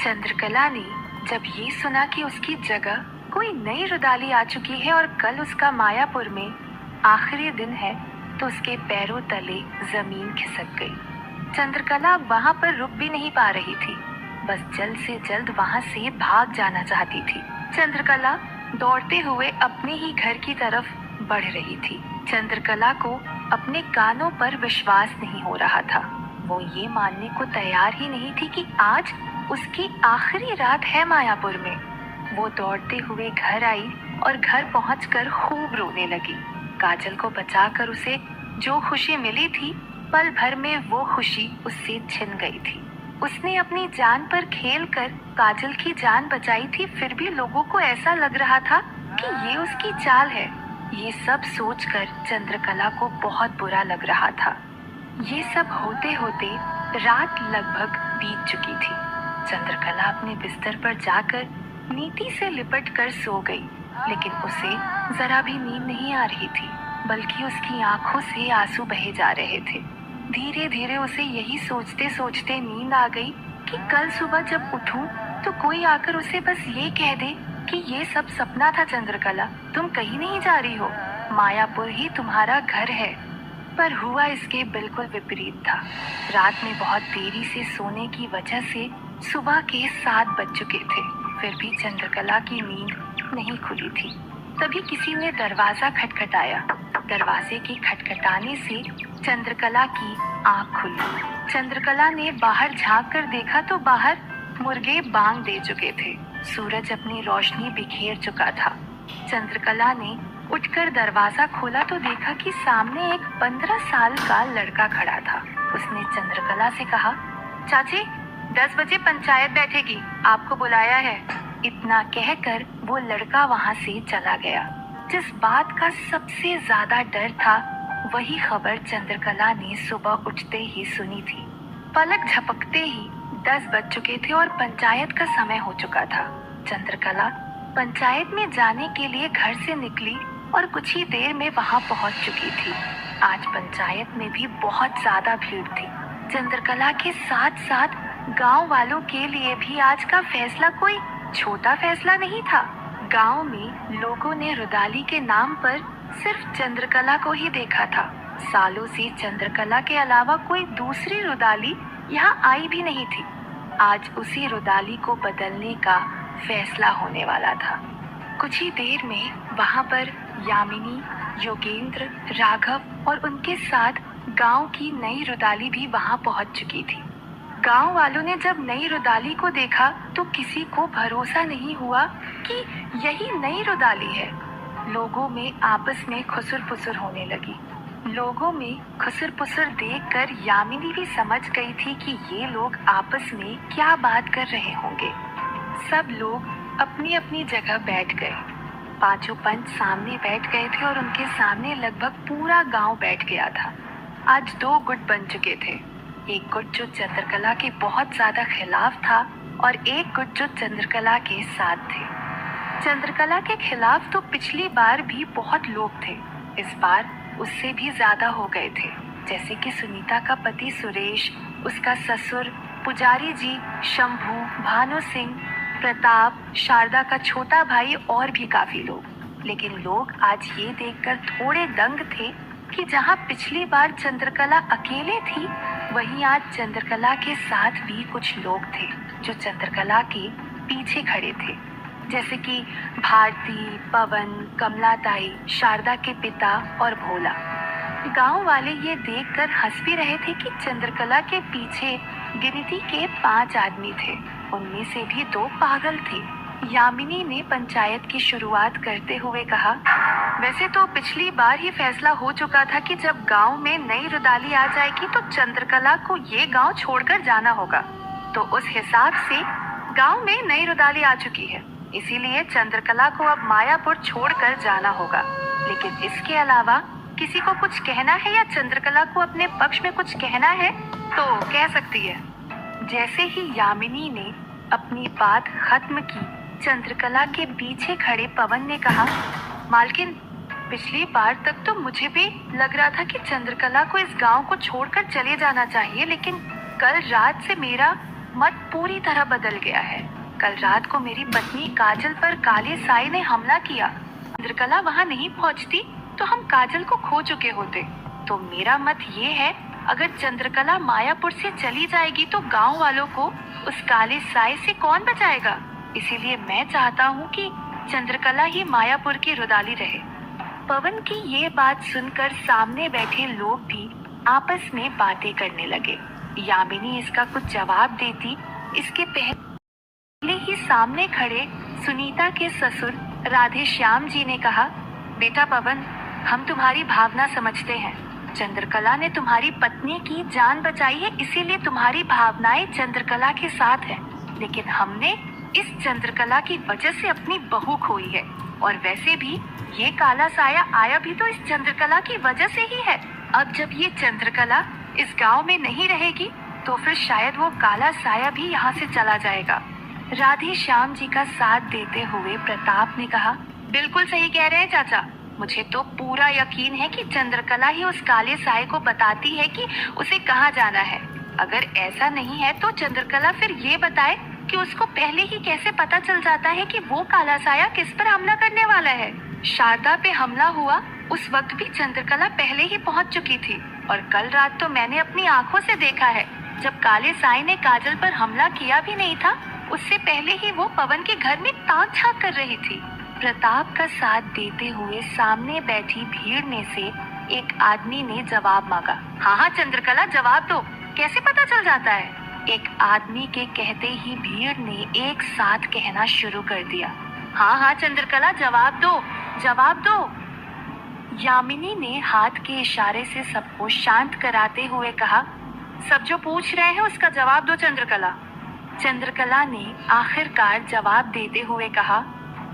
चंद्रकला ने जब ये सुना कि उसकी जगह कोई नई रुदाली आ चुकी है और कल उसका मायापुर में आखिरी दिन है, तो उसके पैरों तले जमीन खिसक गई। चंद्रकला वहां पर रुक भी नहीं पा रही थी, बस जल्द से जल्द वहां से भाग जाना चाहती थी। चंद्रकला दौड़ते हुए अपने ही घर की तरफ बढ़ रही थी। चंद्रकला को अपने कानों पर विश्वास नहीं हो रहा था। वो ये मानने को तैयार ही नहीं थी कि आज उसकी आखिरी रात है मायापुर में। वो दौड़ते हुए घर आई और घर पहुंचकर खूब रोने लगी। काजल को बचाकर उसे जो खुशी मिली थी, पल भर में वो खुशी उससे छिन गई थी। उसने अपनी जान पर खेलकर काजल की जान बचाई थी, फिर भी लोगों को ऐसा लग रहा था कि ये उसकी चाल है। ये सब सोचकर चंद्रकला को बहुत बुरा लग रहा था। ये सब होते होते रात लगभग बीत चुकी थी। चंद्रकला अपने बिस्तर पर जाकर नीति से लिपट कर सो गई, लेकिन उसे जरा भी नींद नहीं आ रही थी, बल्कि उसकी आंखों से आंसू बहे जा रहे थे। धीरे धीरे उसे यही सोचते सोचते नींद आ गई कि कल सुबह जब उठूं तो कोई आकर उसे बस ये कह दे कि ये सब सपना था चंद्रकला, तुम कहीं नहीं जा रही हो, मायापुर ही तुम्हारा घर है। पर हुआ इसके बिल्कुल विपरीत था। रात में बहुत देरी से सोने की वजह से सुबह के 7 बज चुके थे, फिर भी चंद्रकला की नींद नहीं खुली थी। तभी किसी ने दरवाजा खटखटाया। दरवाजे के खटखटाने से चंद्रकला की आंख खुली। चंद्रकला ने बाहर झांक कर देखा तो बाहर मुर्गे बांग दे चुके थे। सूरज अपनी रोशनी बिखेर चुका था। चंद्रकला ने उठकर दरवाजा खोला तो देखा कि सामने एक 15 साल का लड़का खड़ा था। उसने चंद्रकला से कहा, चाची 10 बजे पंचायत बैठेगी, आपको बुलाया है। इतना कहकर वो लड़का वहां से चला गया। जिस बात का सबसे ज्यादा डर था, वही खबर चंद्रकला ने सुबह उठते ही सुनी थी। पलक झपकते ही 10 बज चुके थे और पंचायत का समय हो चुका था। चंद्रकला पंचायत में जाने के लिए घर से निकली और कुछ ही देर में वहां पहुंच चुकी थी। आज पंचायत में भी बहुत ज्यादा भीड़ थी। चंद्रकला के साथ साथ गांव वालों के लिए भी आज का फैसला कोई छोटा फैसला नहीं था। गांव में लोगों ने रुदाली के नाम पर सिर्फ चंद्रकला को ही देखा था। सालों से चंद्रकला के अलावा कोई दूसरी रुदाली यहाँ आई भी नहीं थी। आज उसी रुदाली को बदलने का फैसला होने वाला था। कुछ ही देर में वहाँ पर यामिनी, योगेंद्र, राघव और उनके साथ गांव की नई रुदाली भी वहाँ पहुँच चुकी थी। गांव वालों ने जब नई रुदाली को देखा तो किसी को भरोसा नहीं हुआ कि यही नई रुदाली है। लोगों में आपस में खुसर-फुसर होने लगी। लोगों में खुसर-फुसर देखकर यामिनी भी समझ गई थी कि ये लोग आपस में क्या बात कर रहे होंगे। सब लोग अपनी अपनी जगह बैठ गए। पांचों पंच सामने बैठ गए थे और उनके सामने लगभग पूरा गांव बैठ गया था। आज 2 गुट बन चुके थे। एक गुट जो चंद्रकला के बहुत ज्यादा खिलाफ था और एक गुट जो चंद्रकला के साथ थे। चंद्रकला के खिलाफ तो पिछली बार भी बहुत लोग थे, इस बार उससे भी ज्यादा हो गए थे। जैसे कि सुनीता का पति सुरेश, उसका ससुर, पुजारी जी, शंभू, भानु सिंह, प्रताप, शारदा का छोटा भाई और भी काफी लोग। लेकिन लोग आज ये देखकर थोड़े दंग थे कि जहाँ पिछली बार चंद्रकला अकेले थी, वहीं आज चंद्रकला के साथ भी कुछ लोग थे जो चंद्रकला के पीछे खड़े थे, जैसे कि भारती, पवन, कमलाताई, शारदा के पिता और भोला। गांव वाले ये देखकर हंस भी रहे थे कि चंद्रकला के पीछे गिनती के 5 आदमी थे, उनमें से भी 2 पागल थे। यामिनी ने पंचायत की शुरुआत करते हुए कहा, वैसे तो पिछली बार ही फैसला हो चुका था कि जब गांव में नई रुदाली आ जाएगी तो चंद्रकला को ये गांव छोड़कर जाना होगा। तो उस हिसाब से गांव में नई रुदाली आ चुकी है, इसीलिए चंद्रकला को अब मायापुर छोड़कर जाना होगा। लेकिन इसके अलावा किसी को कुछ कहना है या चंद्रकला को अपने पक्ष में कुछ कहना है तो कह सकती है। जैसे ही यामिनी ने अपनी बात खत्म की, चंद्रकला के पीछे खड़े पवन ने कहा, मालकिन, पिछली बार तक तो मुझे भी लग रहा था कि चंद्रकला को इस गांव को छोड़कर चले जाना चाहिए, लेकिन कल रात से मेरा मत पूरी तरह बदल गया है। कल रात को मेरी पत्नी काजल पर काले साए ने हमला किया। चंद्रकला वहाँ नहीं पहुँचती तो हम काजल को खो चुके होते। तो मेरा मत ये है, अगर चंद्रकला मायापुर से चली जाएगी तो गांव वालों को उस काले साए से कौन बचाएगा। इसीलिए मैं चाहता हूँ कि चंद्रकला ही मायापुर की रुदाली रहे। पवन की ये बात सुनकर सामने बैठे लोग भी आपस में बातें करने लगे। यामिनी इसका कुछ जवाब देती इसके पहले ही सामने खड़े सुनीता के ससुर राधे श्याम जी ने कहा, बेटा पवन, हम तुम्हारी भावना समझते हैं। चंद्रकला ने तुम्हारी पत्नी की जान बचाई है, इसीलिए तुम्हारी भावनाएं चंद्रकला के साथ है। लेकिन हमने इस चंद्रकला की वजह से अपनी बहू खोई है। और वैसे भी ये काला साया आया भी तो इस चंद्रकला की वजह से ही है। अब जब ये चंद्रकला इस गांव में नहीं रहेगी तो फिर शायद वो काला साया भी यहाँ से चला जाएगा। राधे श्याम जी का साथ देते हुए प्रताप ने कहा, बिल्कुल सही कह रहे हैं चाचा। मुझे तो पूरा यकीन है कि चंद्रकला ही उस काले साए को बताती है कि उसे कहाँ जाना है। अगर ऐसा नहीं है तो चंद्रकला फिर ये बताए कि उसको पहले ही कैसे पता चल जाता है कि वो काला साया किस पर हमला करने वाला है। शारदा पे हमला हुआ उस वक्त भी चंद्रकला पहले ही पहुंच चुकी थी। और कल रात तो मैंने अपनी आंखों से देखा है, जब काले साए ने काजल पर हमला किया भी नहीं था, उससे पहले ही वो पवन के घर में ताक झांक कर रही थी। प्रताप का साथ देते हुए सामने बैठी भीड़ में से एक आदमी ने जवाब मांगा। हाँ हाँ चंद्रकला, जवाब दो, कैसे पता चल जाता है। एक आदमी के कहते ही भीड़ ने एक साथ कहना शुरू कर दिया, हाँ हाँ चंद्रकला, जवाब दो, जवाब दो। यामिनी ने हाथ के इशारे से सबको शांत कराते हुए कहा, सब जो पूछ रहे हैं उसका जवाब दो चंद्रकला। चंद्रकला ने आखिरकार जवाब देते हुए कहा,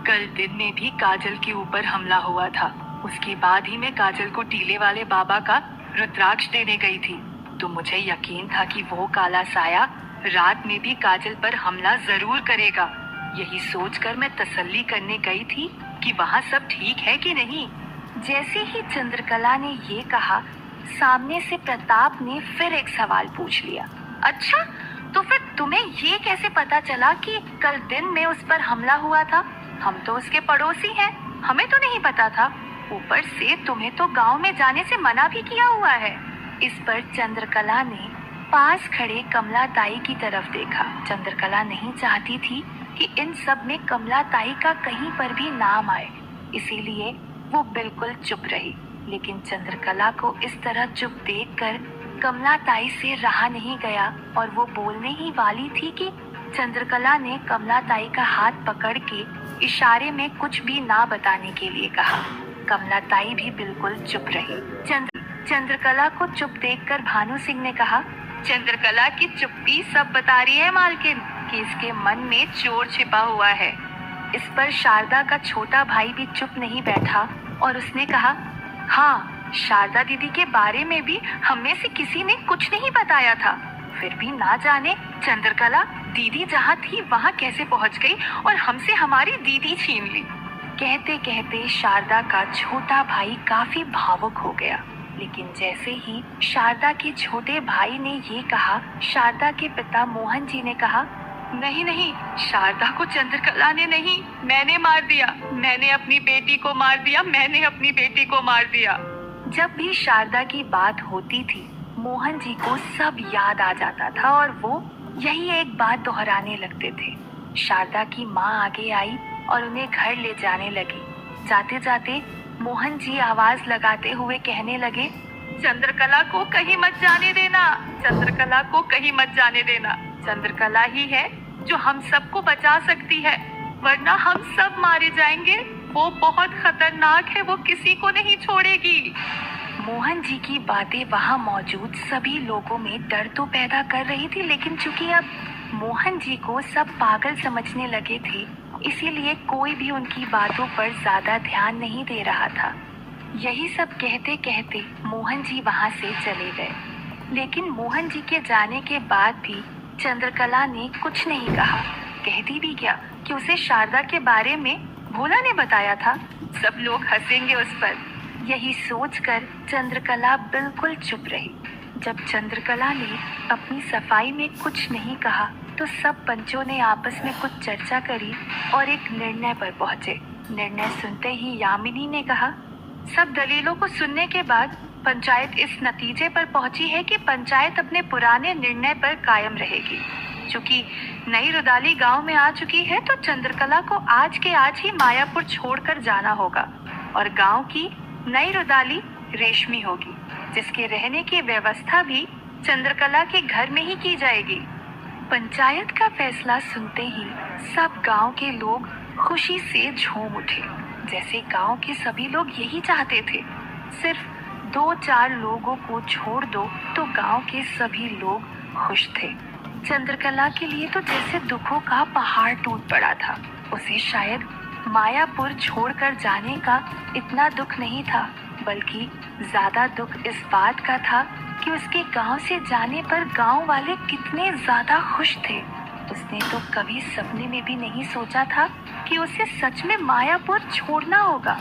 कल दिन में भी काजल के ऊपर हमला हुआ था। उसके बाद ही मैं काजल को टीले वाले बाबा का रुद्राक्ष देने गई थी। तो मुझे यकीन था कि वो काला साया रात में भी काजल पर हमला जरूर करेगा। यही सोचकर मैं तसल्ली करने गई थी कि वहाँ सब ठीक है कि नहीं। जैसे ही चंद्रकला ने ये कहा, सामने से प्रताप ने फिर एक सवाल पूछ लिया, अच्छा तो फिर तुम्हें ये कैसे पता चला कि कल दिन में उस पर हमला हुआ था? हम तो उसके पड़ोसी हैं, हमें तो नहीं पता था। ऊपर से तुम्हें तो गांव में जाने से मना भी किया हुआ है। इस पर चंद्रकला ने पास खड़े कमला ताई की तरफ देखा। चंद्रकला नहीं चाहती थी कि इन सब में कमला ताई का कहीं पर भी नाम आए, इसीलिए वो बिल्कुल चुप रही। लेकिन चंद्रकला को इस तरह चुप देखकर कमला ताई से रहा नहीं गया और वो बोलने ही वाली थी कि चंद्रकला ने कमला ताई का हाथ पकड़ के इशारे में कुछ भी ना बताने के लिए कहा। कमला ताई भी बिल्कुल चुप रही। चंद्रकला को चुप देखकर भानु सिंह ने कहा, चंद्रकला की चुप्पी सब बता रही है मालकिन कि इसके मन में चोर छिपा हुआ है। इस पर शारदा का छोटा भाई भी चुप नहीं बैठा और उसने कहा, हाँ, शारदा दीदी के बारे में भी हम में से किसी ने कुछ नहीं बताया था। फिर भी ना जाने चंद्रकला दीदी जहाँ थी वहाँ कैसे पहुँच गई और हमसे हमारी दीदी छीन ली। कहते कहते शारदा का छोटा भाई काफी भावुक हो गया। लेकिन जैसे ही शारदा के छोटे भाई ने ये कहा, शारदा के पिता मोहन जी ने कहा, नहीं नहीं, शारदा को चंद्रकला ने नहीं, मैंने मार दिया। मैंने अपनी बेटी को मार दिया, मैंने अपनी बेटी को मार दिया। जब भी शारदा की बात होती थी, मोहन जी को सब याद आ जाता था और वो यही एक बात दोहराने लगते थे। शारदा की माँ आगे आई और उन्हें घर ले जाने लगी। जाते जाते मोहन जी आवाज लगाते हुए कहने लगे, चंद्रकला को कहीं मत जाने देना, चंद्रकला को कहीं मत जाने देना। चंद्रकला ही है जो हम सबको बचा सकती है, वरना हम सब मारे जाएंगे। वो बहुत खतरनाक है, वो किसी को नहीं छोड़ेगी। मोहन जी की बातें वहाँ मौजूद सभी लोगों में डर तो पैदा कर रही थी, लेकिन चूंकि अब मोहन जी को सब पागल समझने लगे थे, इसीलिए कोई भी उनकी बातों पर ज्यादा ध्यान नहीं दे रहा था। यही सब कहते कहते मोहन जी वहाँ से चले गए। लेकिन मोहन जी के जाने के बाद भी चंद्रकला ने कुछ नहीं कहा। कहती भी क्या कि उसे शारदा के बारे में भोला ने बताया था, सब लोग हंसेंगे उस पर। यही सोचकर चंद्रकला बिल्कुल चुप रही। जब चंद्रकला ने अपनी सफाई में कुछ नहीं कहा तो सब पंचों ने आपस में कुछ चर्चा करी और एक निर्णय पर पहुंचे। निर्णय सुनते ही यामिनी ने कहा, सब दलीलों को सुनने के बाद पंचायत इस नतीजे पर पहुंची है कि पंचायत अपने पुराने निर्णय पर कायम रहेगी। चूंकि नई रुदाली गांव में आ चुकी है तो चंद्रकला को आज के आज ही मायापुर छोड़कर जाना होगा और गांव की नई रुदाली रेशमी होगी, जिसके रहने की व्यवस्था भी चंद्रकला के घर में ही की जाएगी। पंचायत का फैसला सुनते ही सब गांव के लोग खुशी से झूम उठे, जैसे गांव के सभी लोग यही चाहते थे। सिर्फ 2-4 लोगों को छोड़ दो तो गांव के सभी लोग खुश थे। चंद्रकला के लिए तो जैसे दुखों का पहाड़ टूट पड़ा था। उसे शायद मायापुर छोड़कर जाने का इतना दुख नहीं था, बल्कि ज्यादा दुख इस बात का था कि उसके गांव से जाने पर गांव वाले कितने ज्यादा खुश थे। उसने तो कभी सपने में भी नहीं सोचा था कि उसे सच में मायापुर छोड़ना होगा।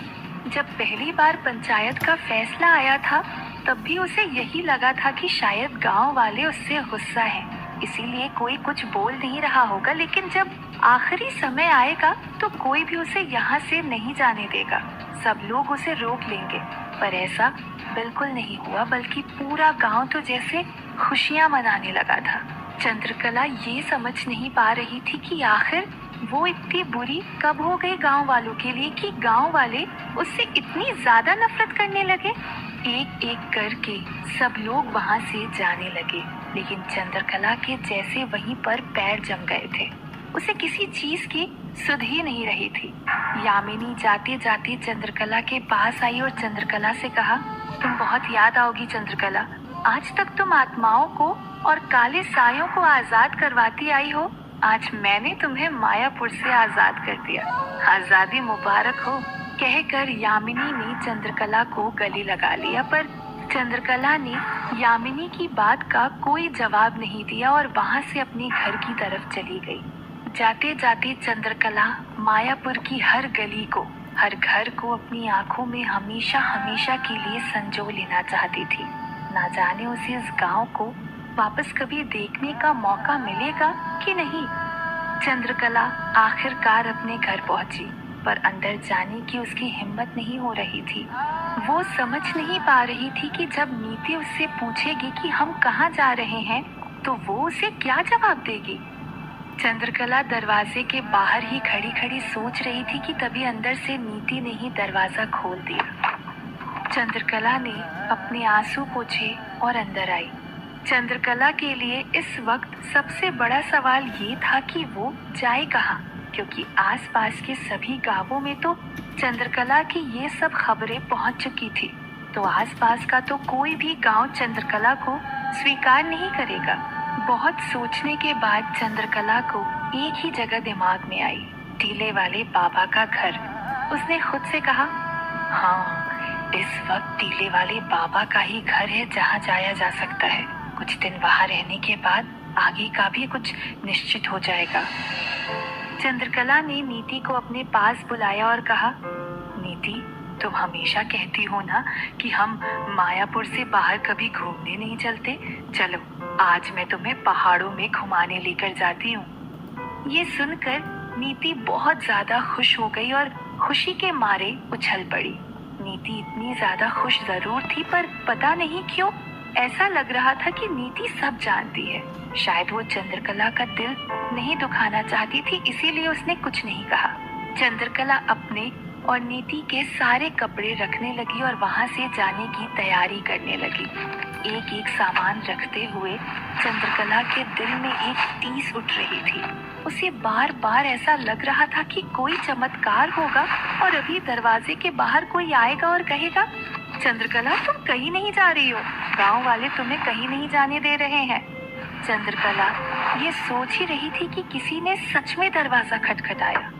जब पहली बार पंचायत का फैसला आया था तब भी उसे यही लगा था कि शायद गांव वाले उससे गुस्सा हैं, इसीलिए कोई कुछ बोल नहीं रहा होगा। लेकिन जब आखिरी समय आएगा तो कोई भी उसे यहाँ से नहीं जाने देगा, सब लोग उसे रोक लेंगे। पर ऐसा बिल्कुल नहीं हुआ, बल्कि पूरा गांव तो जैसे खुशियां मनाने लगा था। चंद्रकला ये समझ नहीं पा रही थी कि आखिर वो इतनी बुरी कब हो गई गांव वालों के लिए कि गांव वाले उससे इतनी ज्यादा नफरत करने लगे। एक एक करके सब लोग वहां से जाने लगे, लेकिन चंद्रकला के जैसे वहीं पर पैर जम गए थे। उसे किसी चीज की सुध ही नहीं रही थी। यामिनी जाते जाते चंद्रकला के पास आई और चंद्रकला से कहा, तुम बहुत याद आओगी चंद्रकला। आज तक तुम आत्माओं को और काले सायों को आजाद करवाती आई हो, आज मैंने तुम्हें मायापुर से आजाद कर दिया। आजादी मुबारक हो। कहकर यामिनी ने चंद्रकला को गले लगा लिया, पर चंद्रकला ने यामिनी की बात का कोई जवाब नहीं दिया और वहां से अपने घर की तरफ चली गई। जाते जाते चंद्रकला मायापुर की हर गली को, हर घर को अपनी आंखों में हमेशा हमेशा के लिए संजो लेना चाहती थी। ना जाने उसे इस गांव को वापस कभी देखने का मौका मिलेगा कि नहीं। चंद्रकला आखिरकार अपने घर पहुंची, पर अंदर जाने की उसकी हिम्मत नहीं हो रही थी। वो समझ नहीं पा रही थी कि जब नीति उससे पूछेगी कि हम कहाँ जा रहे हैं तो वो उसे क्या जवाब देगी। चंद्रकला दरवाजे के बाहर ही खड़ी खड़ी सोच रही थी कि तभी अंदर से नीति ने ही दरवाजा खोल दिया। चंद्रकला ने अपने आंसू पोंछे और अंदर आई। चंद्रकला के लिए इस वक्त सबसे बड़ा सवाल ये था कि वो जाए कहाँ, क्योंकि आसपास के सभी गांवों में तो चंद्रकला की ये सब खबरें पहुंच चुकी थी। तो आसपास का तो कोई भी गांव चंद्रकला को स्वीकार नहीं करेगा। बहुत सोचने के बाद चंद्रकला को एक ही जगह दिमाग में आई, टीले वाले बाबा का घर। उसने खुद से कहा, हाँ, इस वक्त टीले वाले बाबा का ही घर है जहाँ जाया जा सकता है। कुछ दिन वहाँ रहने के बाद आगे का भी कुछ निश्चित हो जाएगा। चंद्रकला ने नीति को अपने पास बुलाया और कहा, नीति, तुम हमेशा कहती हो ना कि हम मायापुर से बाहर कभी घूमने नहीं चलते। चलो, आज मैं तुम्हें पहाड़ों में घुमाने लेकर जाती हूँ। ये सुनकर नीति बहुत ज्यादा खुश हो गई और खुशी के मारे उछल पड़ी। नीति इतनी ज्यादा खुश जरूर थी, पर पता नहीं क्यों ऐसा लग रहा था कि नीति सब जानती है। शायद वो चंद्रकला का दिल नहीं दुखाना चाहती थी, इसीलिए उसने कुछ नहीं कहा। चंद्रकला अपने और नीति के सारे कपड़े रखने लगी और वहां से जाने की तैयारी करने लगी। एक एक सामान रखते हुए चंद्रकला के दिल में एक टीस उठ रही थी। उसे बार बार ऐसा लग रहा था कि कोई चमत्कार होगा और अभी दरवाजे के बाहर कोई आएगा और कहेगा, चंद्रकला, तुम कहीं नहीं जा रही हो, गांव वाले तुम्हें कहीं नहीं जाने दे रहे हैं। चंद्रकला ये सोच ही रही थी कि किसी ने सच में दरवाजा खटखटाया।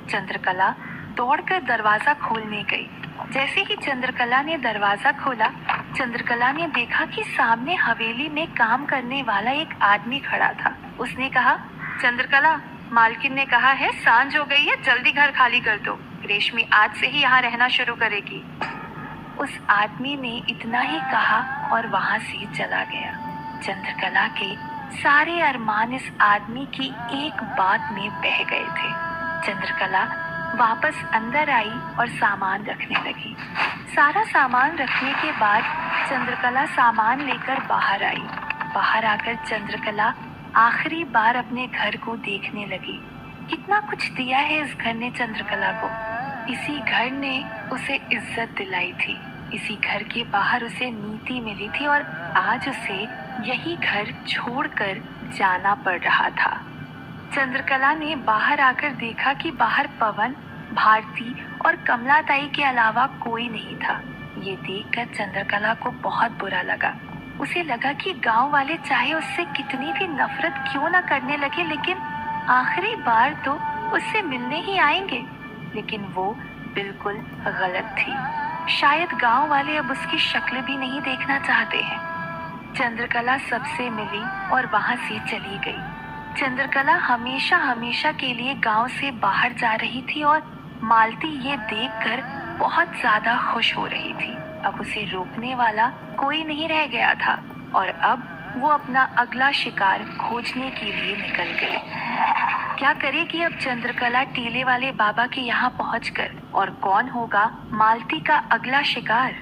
चंद्रकला दौड़कर दरवाजा खोलने गई। जैसे ही चंद्रकला ने दरवाजा खोला, चंद्रकला ने देखा कि सामने हवेली में काम करने वाला एक आदमी खड़ा था। उसने कहा, चंद्रकला, मालकिन ने कहा है सांझ हो गई है, जल्दी घर खाली कर दो। रेशमी आज से ही यहाँ रहना शुरू करेगी। उस आदमी ने इतना ही कहा और वहां से चला गया। चंद्रकला के सारे अरमान इस आदमी की एक बात में बह गए थे। चंद्रकला वापस अंदर आई और सामान रखने लगी। सारा सामान रखने के बाद चंद्रकला सामान लेकर बाहर आई। बाहर आकर चंद्रकला आखिरी बार अपने घर को देखने लगी। कितना कुछ दिया है इस घर ने चंद्रकला को। इसी घर ने उसे इज्जत दिलाई थी, इसी घर के बाहर उसे नीति मिली थी और आज उसे यही घर छोड़कर जाना पड़ रहा था। चंद्रकला ने बाहर आकर देखा कि बाहर पवन, भारती और कमलाताई के अलावा कोई नहीं था। ये देखकर चंद्रकला को बहुत बुरा लगा। उसे लगा कि गांव वाले चाहे उससे कितनी भी नफरत क्यों न करने लगे, लेकिन आखिरी बार तो उससे मिलने ही आएंगे। लेकिन वो बिल्कुल गलत थी। शायद गांव वाले अब उसकी शक्ल भी नहीं देखना चाहते हैं। चंद्रकला सबसे मिली और वहां से चली गई। चंद्रकला हमेशा हमेशा के लिए गांव से बाहर जा रही थी और मालती ये देखकर बहुत ज्यादा खुश हो रही थी। अब उसे रोकने वाला कोई नहीं रह गया था और अब वो अपना अगला शिकार खोजने के लिए निकल गई। क्या करेगी अब चंद्रकला टीले वाले बाबा के यहाँ पहुंचकर, और कौन होगा मालती का अगला शिकार?